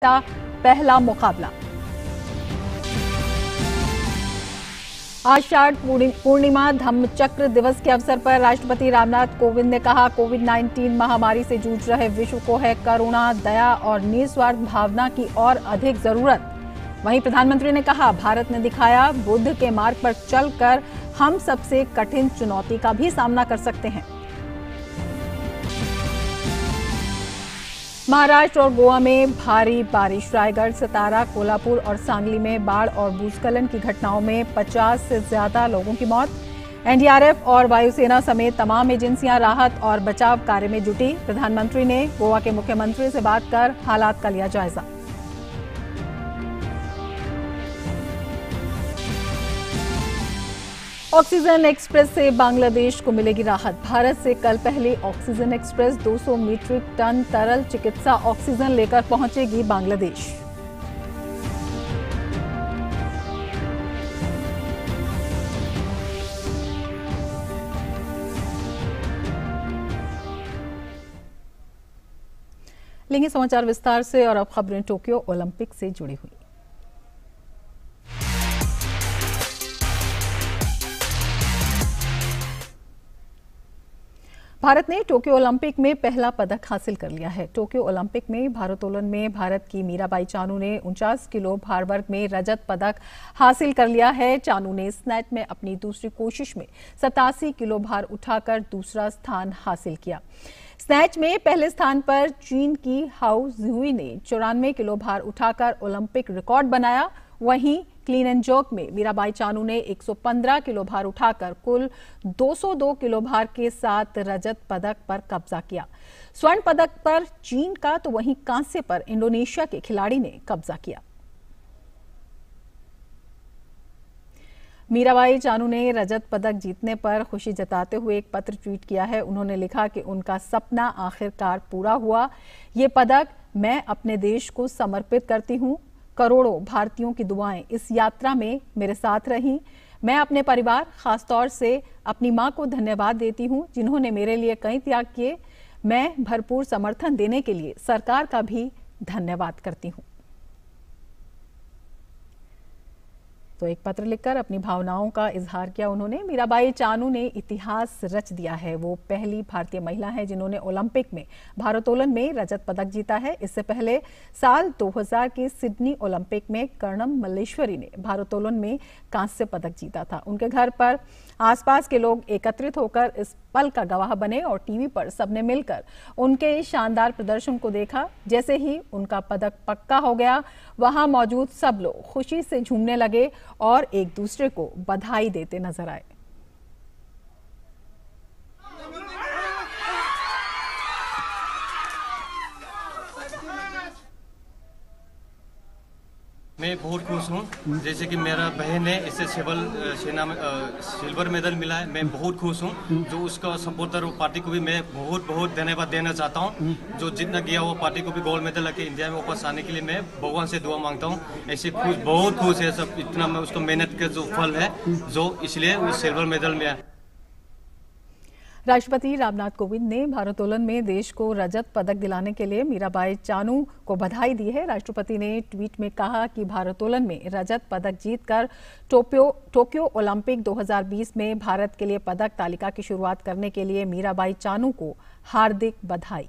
का पहला मुकाबला। आषाढ़ पूर्णिमा धम्म चक्र दिवस के अवसर पर राष्ट्रपति रामनाथ कोविंद ने कहा, कोविड-19 महामारी से जूझ रहे विश्व को है करुणा, दया और निस्वार्थ भावना की और अधिक जरूरत। वहीं प्रधानमंत्री ने कहा, भारत ने दिखाया बुद्ध के मार्ग पर चलकर हम सबसे कठिन चुनौती का भी सामना कर सकते हैं। महाराष्ट्र और गोवा में भारी बारिश, रायगढ़, सतारा, कोल्हापुर और सांगली में बाढ़ और भूस्खलन की घटनाओं में 50 से ज्यादा लोगों की मौत। एनडीआरएफ और वायुसेना समेत तमाम एजेंसियां राहत और बचाव कार्य में जुटी। प्रधानमंत्री ने गोवा के मुख्यमंत्री से बात कर हालात का लिया जायजा। ऑक्सीजन एक्सप्रेस से बांग्लादेश को मिलेगी राहत। भारत से कल पहली ऑक्सीजन एक्सप्रेस 200 मीट्रिक टन तरल चिकित्सा ऑक्सीजन लेकर पहुंचेगी बांग्लादेश। लेंगे समाचार विस्तार से और अब खबरें टोक्यो ओलंपिक से जुड़ी हुई। भारत ने टोक्यो ओलंपिक में पहला पदक हासिल कर लिया है। टोक्यो ओलंपिक में भारोत्तोलन में भारत की मीराबाई चानू ने 49 किलो भार वर्ग में रजत पदक हासिल कर लिया है। चानू ने स्नैच में अपनी दूसरी कोशिश में 87 किलो भार उठाकर दूसरा स्थान हासिल किया। स्नैच में पहले स्थान पर चीन की हाउ जुई ने 94 किलो भार उठाकर ओलंपिक रिकॉर्ड बनाया। वहीं क्लीन एंड जर्क में मीराबाई चानू ने 115 किलो भार उठाकर कुल 202 किलो भार के साथ रजत पदक पर कब्जा किया। स्वर्ण पदक पर चीन का तो वहीं कांस्य पर इंडोनेशिया के खिलाड़ी ने कब्जा किया। मीराबाई चानू ने रजत पदक जीतने पर खुशी जताते हुए एक पत्र ट्वीट किया है। उन्होंने लिखा कि उनका सपना आखिरकार पूरा हुआ। ये पदक मैं अपने देश को समर्पित करती हूँ। करोड़ों भारतीयों की दुआएं इस यात्रा में मेरे साथ रहीं। मैं अपने परिवार, खासतौर से अपनी मां को धन्यवाद देती हूं, जिन्होंने मेरे लिए कई त्याग किए। मैं भरपूर समर्थन देने के लिए सरकार का भी धन्यवाद करती हूं। तो एक पत्र लिखकर अपनी भावनाओं का इजहार किया उन्होंने। मीराबाई चानू ने इतिहास रच दिया है। वो पहली भारतीय महिला है जिन्होंने ओलंपिक में भारोत्तोलन में रजत पदक जीता है। इससे पहले साल 2000 के सिडनी ओलंपिक में कर्णम मल्लेश्वरी ने भारोत्तोलन में कांस्य पदक जीता था। उनके घर पर आसपास के लोग एकत्रित होकर इस पल का गवाह बने और टीवी पर सबने मिलकर उनके शानदार प्रदर्शन को देखा। जैसे ही उनका पदक पक्का हो गया, वहां मौजूद सब लोग खुशी से झूमने लगे और एक दूसरे को बधाई देते नजर आए। मैं बहुत खुश हूँ। जैसे कि मेरा बहन है, इससे सेना में सिल्वर मेडल मिला है। मैं बहुत खुश हूँ। जो उसका सपोर्टर वो पार्टी को भी मैं बहुत बहुत धन्यवाद देना चाहता हूँ। जो जितना गया वो पार्टी को भी गोल्ड मेडल लेके इंडिया में वापस आने के लिए मैं भगवान से दुआ मांगता हूँ। ऐसे खुश, बहुत खुश है सब। इतना मैं उसको मेहनत का जो फल है, जो इसलिए वो सिल्वर मेडल में है। राष्ट्रपति रामनाथ कोविंद ने भारोत्तोलन में देश को रजत पदक दिलाने के लिए मीराबाई चानू को बधाई दी है। राष्ट्रपति ने ट्वीट में कहा कि भारोत्तोलन में रजत पदक जीतकर टोक्यो ओलंपिक 2020 में भारत के लिए पदक तालिका की शुरुआत करने के लिए मीराबाई चानू को हार्दिक बधाई।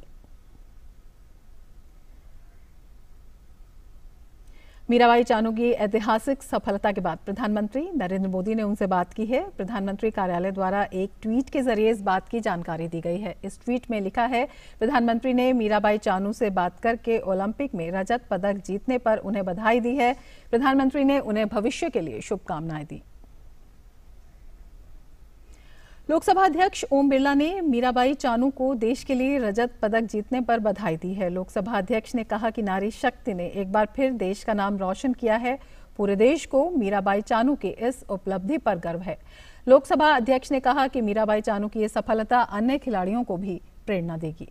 मीराबाई चानू की ऐतिहासिक सफलता के बाद प्रधानमंत्री नरेंद्र मोदी ने उनसे बात की है। प्रधानमंत्री कार्यालय द्वारा एक ट्वीट के जरिए इस बात की जानकारी दी गई है। इस ट्वीट में लिखा है, प्रधानमंत्री ने मीराबाई चानू से बात करके ओलंपिक में रजत पदक जीतने पर उन्हें बधाई दी है। प्रधानमंत्री ने उन्हें भविष्य के लिए शुभकामनाएं दी। लोकसभा अध्यक्ष ओम बिरला ने मीराबाई चानू को देश के लिए रजत पदक जीतने पर बधाई दी है। लोकसभा अध्यक्ष ने कहा कि नारी शक्ति ने एक बार फिर देश का नाम रोशन किया है। पूरे देश को मीराबाई चानू के इस उपलब्धि पर गर्व है। लोकसभा अध्यक्ष ने कहा कि मीराबाई चानू की यह सफलता अन्य खिलाड़ियों को भी प्रेरणा देगी।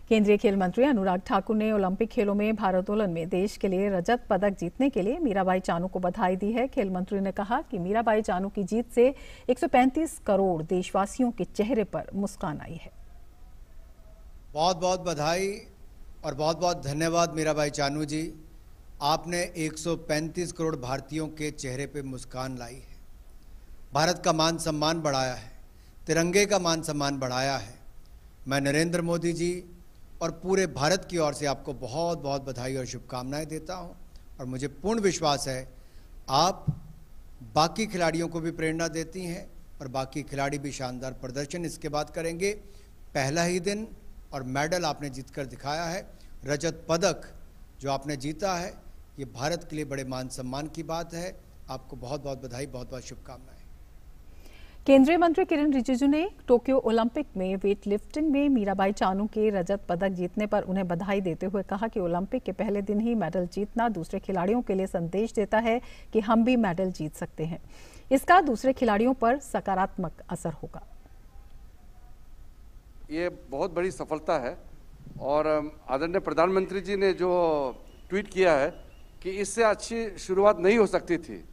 केंद्रीय खेल मंत्री अनुराग ठाकुर ने ओलंपिक खेलों में भारोत्तोलन में देश के लिए रजत पदक जीतने के लिए मीराबाई चानू को बधाई दी है। खेल मंत्री ने कहा कि मीराबाई चानू की जीत से 135 करोड़ देशवासियों के चेहरे पर मुस्कान आई है। बहुत बहुत बधाई और बहुत बहुत धन्यवाद मीराबाई चानू जी। आपने 135 करोड़ भारतीयों के चेहरे पे मुस्कान लाई है, भारत का मान सम्मान बढ़ाया है, तिरंगे का मान सम्मान बढ़ाया है। मैं नरेंद्र मोदी जी और पूरे भारत की ओर से आपको बहुत बहुत बधाई और शुभकामनाएं देता हूं और मुझे पूर्ण विश्वास है आप बाकी खिलाड़ियों को भी प्रेरणा देती हैं और बाकी खिलाड़ी भी शानदार प्रदर्शन इसके बाद करेंगे। पहला ही दिन और मेडल आपने जीतकर दिखाया है, रजत पदक जो आपने जीता है, ये भारत के लिए बड़े मान सम्मान की बात है। आपको बहुत बहुत बधाई, बहुत बहुत शुभकामनाएं। केंद्रीय मंत्री किरण रिजिजू ने टोक्यो ओलंपिक में वेट लिफ्टिंग में मीराबाई चानू के रजत पदक जीतने पर उन्हें बधाई देते हुए कहा कि ओलंपिक के पहले दिन ही मेडल जीतना दूसरे खिलाड़ियों के लिए संदेश देता है कि हम भी मेडल जीत सकते हैं। इसका दूसरे खिलाड़ियों पर सकारात्मक असर होगा। ये बहुत बड़ी सफलता है और आदरणीय प्रधानमंत्री जी ने जो ट्वीट किया है कि इससे अच्छी शुरुआत नहीं हो सकती थी,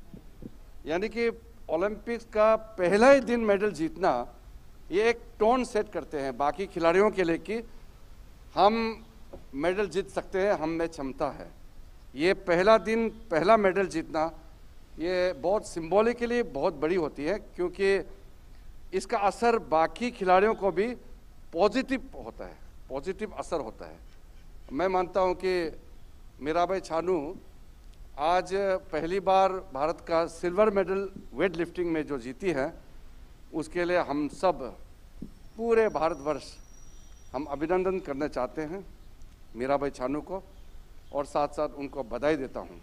यानी कि ओलंपिक्स का पहला ही दिन मेडल जीतना, ये एक टोन सेट करते हैं बाकी खिलाड़ियों के लिए कि हम मेडल जीत सकते हैं, हम में क्षमता है। ये पहला दिन पहला मेडल जीतना ये बहुत सिंबॉलिकली बहुत बड़ी होती है, क्योंकि इसका असर बाकी खिलाड़ियों को भी पॉजिटिव होता है, पॉजिटिव असर होता है। मैं मानता हूं कि मीराबाई चानू आज पहली बार भारत का सिल्वर मेडल वेट लिफ्टिंग में जो जीती है, उसके लिए हम सब पूरे भारतवर्ष हम अभिनंदन करना चाहते हैं मीराबाई चानू को और साथ साथ उनको बधाई देता हूं।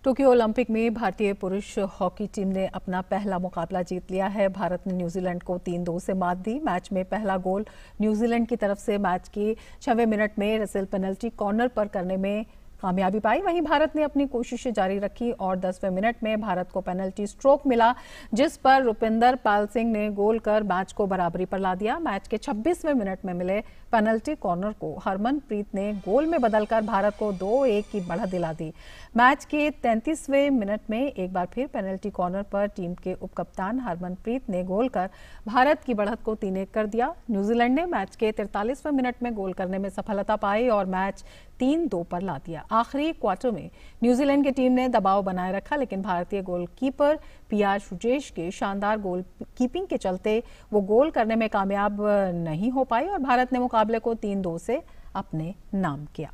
टोक्यो ओलंपिक में भारतीय पुरुष हॉकी टीम ने अपना पहला मुकाबला जीत लिया है। भारत ने न्यूजीलैंड को 3-2 से मात दी। मैच में पहला गोल न्यूजीलैंड की तरफ से मैच के 6वें मिनट में रसेल पेनल्टी कॉर्नर पर करने में कामयाबी पाई। वहीं भारत ने अपनी कोशिशें जारी रखी और 10वें मिनट में भारत को पेनल्टी स्ट्रोक मिला, जिस पर रुपिंदर पाल सिंह ने गोल कर मैच को बराबरी पर ला दिया। मैच के 26वें मिनट में मिले पेनल्टी कॉर्नर को हरमनप्रीत ने गोल में बदलकर भारत को 2-1 की बढ़त दिला दी। मैच के 33वें मिनट में एक बार फिर पेनल्टी कॉर्नर पर टीम के उपकप्तान हरमनप्रीत ने गोल कर भारत की बढ़त को 3-1 कर दिया। न्यूजीलैंड ने मैच के 43वें मिनट में गोल करने में सफलता पाई और मैच 3-2 पर ला दिया। आखिरी क्वार्टर में न्यूजीलैंड की टीम ने दबाव बनाए रखा, लेकिन भारतीय गोलकीपर पीआर सुजेश के शानदार गोल कीपिंग के चलते वो गोल करने में कामयाब नहीं हो पाई और भारत ने मुकाबले को 3-2 से अपने नाम किया।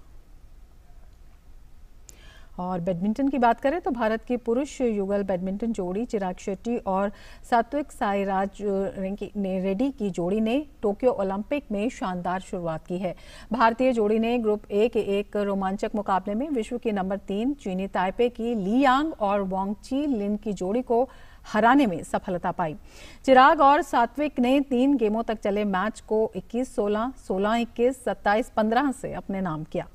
और बैडमिंटन की बात करें तो भारत की पुरुष युगल बैडमिंटन जोड़ी चिराग शेट्टी और सात्विक साईराज रेड्डी की जोड़ी ने टोक्यो ओलंपिक में शानदार शुरुआत की है। भारतीय जोड़ी ने ग्रुप ए के एक रोमांचक मुकाबले में विश्व की नंबर 3 चीनी ताइपे की ली यांग और वांग ची लिन की जोड़ी को हराने में सफलता पाई। चिराग और सात्विक ने 3 गेमों तक चले मैच को 21-16, 16-21, 27-15 से अपने नाम किया।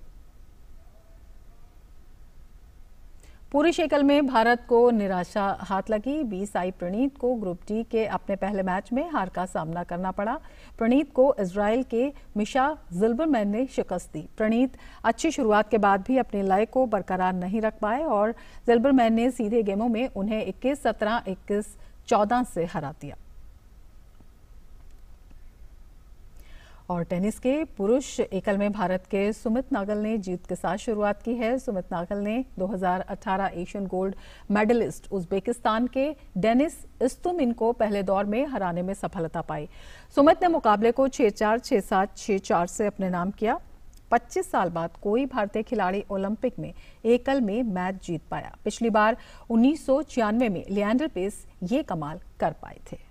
पुरुष एकल में भारत को निराशा हाथ लगी। बी साई प्रणीत को ग्रुप डी के अपने पहले मैच में हार का सामना करना पड़ा। प्रणीत को इजराइल के मिशा जिल्बरमैन ने शिकस्त दी। प्रणीत अच्छी शुरुआत के बाद भी अपने लय को बरकरार नहीं रख पाए और जिल्बरमैन ने सीधे गेमों में उन्हें 21-17, 21-14 से हरा दिया। और टेनिस के पुरुष एकल में भारत के सुमित नागल ने जीत के साथ शुरुआत की है। सुमित नागल ने 2018 एशियन गोल्ड मेडलिस्ट उज्बेकिस्तान के डेनिस इस्तुमिन को पहले दौर में हराने में सफलता पाई। सुमित ने मुकाबले को 6-4, 6-7, 6-4 से अपने नाम किया। 25 साल बाद कोई भारतीय खिलाड़ी ओलंपिक में एकल में मैच जीत पाया। पिछली बार 1996 में लिएंडर पेस ये कमाल कर पाए थे।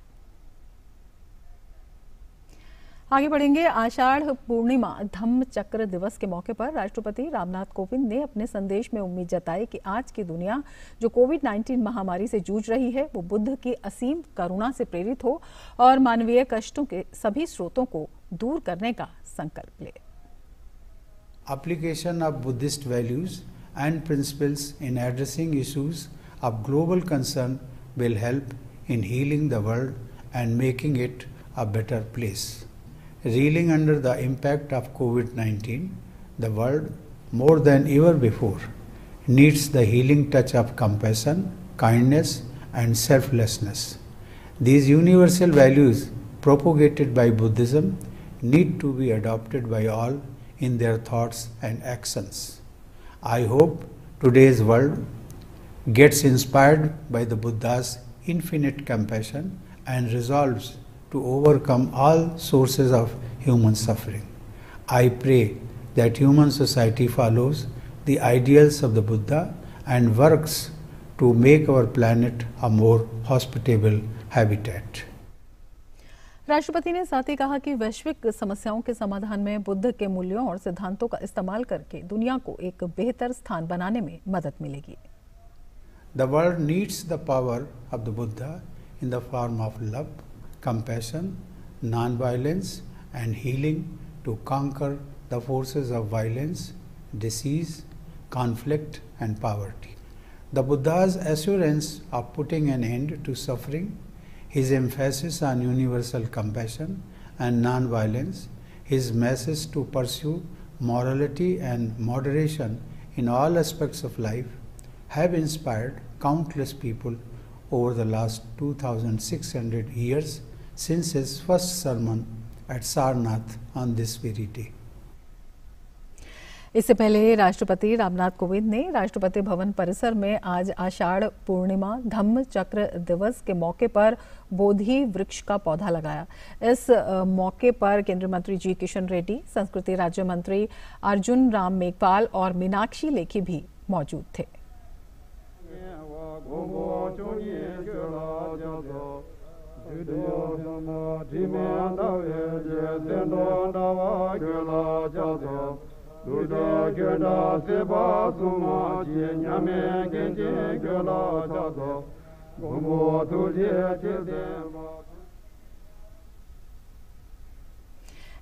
आगे बढ़ेंगे। आषाढ़ पूर्णिमा धम्म चक्र दिवस के मौके पर राष्ट्रपति रामनाथ कोविंद ने अपने संदेश में उम्मीद जताई कि आज की दुनिया जो कोविड-19 महामारी से जूझ रही है वो बुद्ध की असीम करुणा से प्रेरित हो और मानवीय कष्टों के सभी स्रोतों को दूर करने का संकल्प ले। Application of Buddhist values and principles in addressing issues of global concern will help in healing the world and making it a better place. Reeling under the impact of COVID-19, the world, more than ever before, needs the healing touch of compassion, kindness, and selflessness. These universal values propagated by Buddhism need to be adopted by all in their thoughts and actions. I hope today's world gets inspired by the Buddha's infinite compassion and resolves to overcome all sources of human suffering. I pray that human society follows the ideals of the Buddha and works to make our planet a more hospitable habitat. राष्ट्रपति ने साथ ही कहा कि वैश्विक समस्याओं के समाधान में बुद्ध के मूल्यों और सिद्धांतों का इस्तेमाल करके दुनिया को एक बेहतर स्थान बनाने में मदद मिलेगी। The world needs the power of the Buddha in the form of love, compassion, non-violence, and healing to conquer the forces of violence, disease, conflict, and poverty. The Buddha's assurance of putting an end to suffering, his emphasis on universal compassion and non-violence, his message to pursue morality and moderation in all aspects of life have inspired countless people over the last 2,600 years since his first sermon at Sarnath on this very day. इससे पहले राष्ट्रपति रामनाथ कोविंद ने राष्ट्रपति भवन परिसर में आज आषाढ़ पूर्णिमा धम्म चक्र दिवस के मौके पर बोधि वृक्ष का पौधा लगाया। इस मौके पर केंद्रीय मंत्री जी किशन रेड्डी, संस्कृति राज्य मंत्री अर्जुन राम मेघवाल और मीनाक्षी लेखी भी मौजूद थे।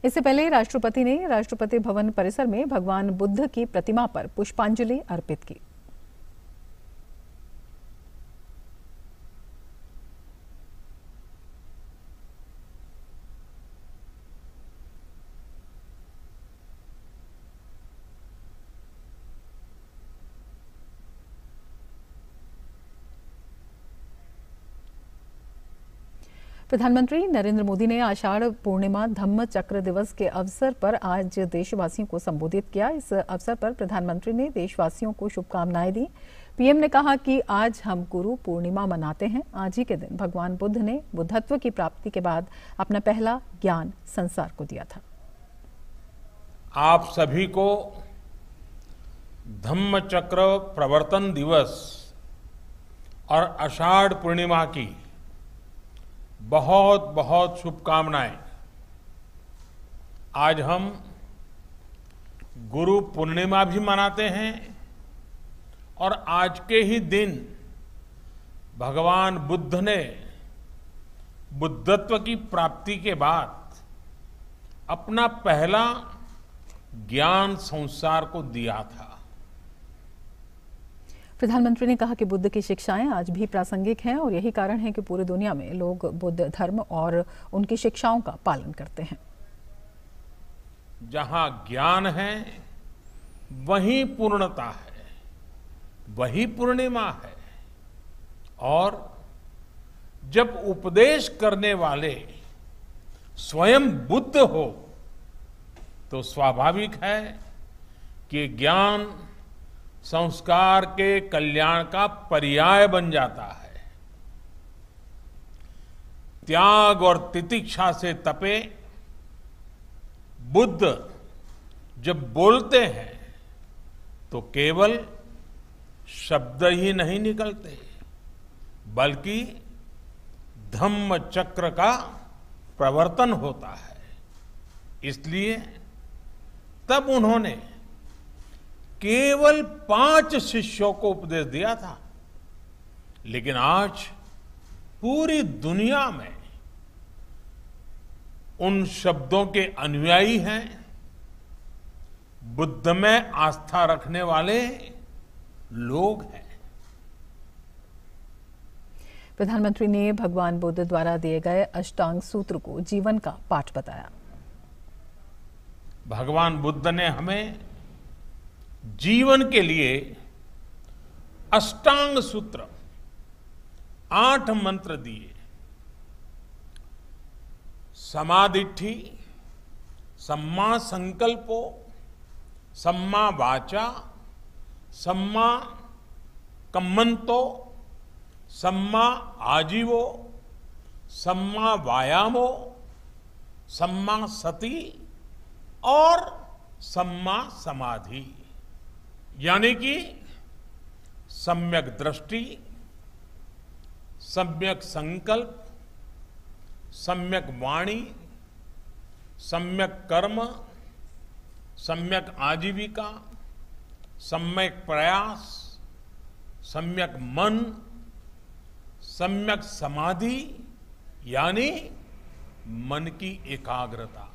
इससे पहले राष्ट्रपति ने राष्ट्रपति भवन परिसर में भगवान बुद्ध की प्रतिमा पर पुष्पांजलि अर्पित की। प्रधानमंत्री नरेंद्र मोदी ने आषाढ़ पूर्णिमा धम्म चक्र दिवस के अवसर पर आज देशवासियों को संबोधित किया। इस अवसर पर प्रधानमंत्री ने देशवासियों को शुभकामनाएं दी। पीएम ने कहा कि आज हम गुरु पूर्णिमा मनाते हैं। आज ही के दिन भगवान बुद्ध ने बुद्धत्व की प्राप्ति के बाद अपना पहला ज्ञान संसार को दिया था। आप सभी को धम्म चक्र प्रवर्तन दिवस और आषाढ़ पूर्णिमा की बहुत बहुत शुभकामनाएं। आज हम गुरु पूर्णिमा भी मनाते हैं और आज के ही दिन भगवान बुद्ध ने बुद्धत्व की प्राप्ति के बाद अपना पहला ज्ञान संसार को दिया था। प्रधानमंत्री ने कहा कि बुद्ध की शिक्षाएं आज भी प्रासंगिक हैं और यही कारण है कि पूरी दुनिया में लोग बुद्ध धर्म और उनकी शिक्षाओं का पालन करते हैं। जहां ज्ञान है वहीं पूर्णता है, वही पूर्णिमा है। और जब उपदेश करने वाले स्वयं बुद्ध हो तो स्वाभाविक है कि ज्ञान संस्कार के कल्याण का पर्याय बन जाता है। त्याग और तितिक्षा से तपे बुद्ध जब बोलते हैं तो केवल शब्द ही नहीं निकलते, बल्कि धम्म चक्र का प्रवर्तन होता है। इसलिए तब उन्होंने केवल 5 शिष्यों को उपदेश दिया था, लेकिन आज पूरी दुनिया में उन शब्दों के अनुयायी हैं, बुद्ध में आस्था रखने वाले लोग हैं। प्रधानमंत्री ने भगवान बुद्ध द्वारा दिए गए अष्टांग सूत्र को जीवन का पाठ बताया। भगवान बुद्ध ने हमें जीवन के लिए अष्टांग सूत्र 8 मंत्र दिए। समाधिठि, सम्मा संकल्पो, सम्मा वाचा, सम्मा कम्मंतो, सम्मा आजीवो, सम्मा वायामो, सम्मा सति और सम्मा समाधि। यानी कि सम्यक दृष्टि, सम्यक संकल्प, सम्यक वाणी, सम्यक कर्म, सम्यक आजीविका, सम्यक प्रयास, सम्यक मन, सम्यक समाधि यानी मन की एकाग्रता।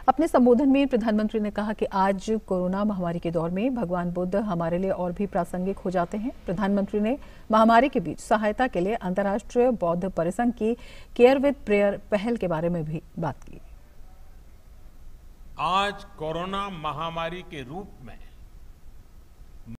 अपने संबोधन में प्रधानमंत्री ने कहा कि आज कोरोना महामारी के दौर में भगवान बुद्ध हमारे लिए और भी प्रासंगिक हो जाते हैं। प्रधानमंत्री ने महामारी के बीच सहायता के लिए अंतर्राष्ट्रीय बौद्ध परिसंघ की केयर विद प्रेयर पहल के बारे में भी बात की। आज कोरोना महामारी के रूप में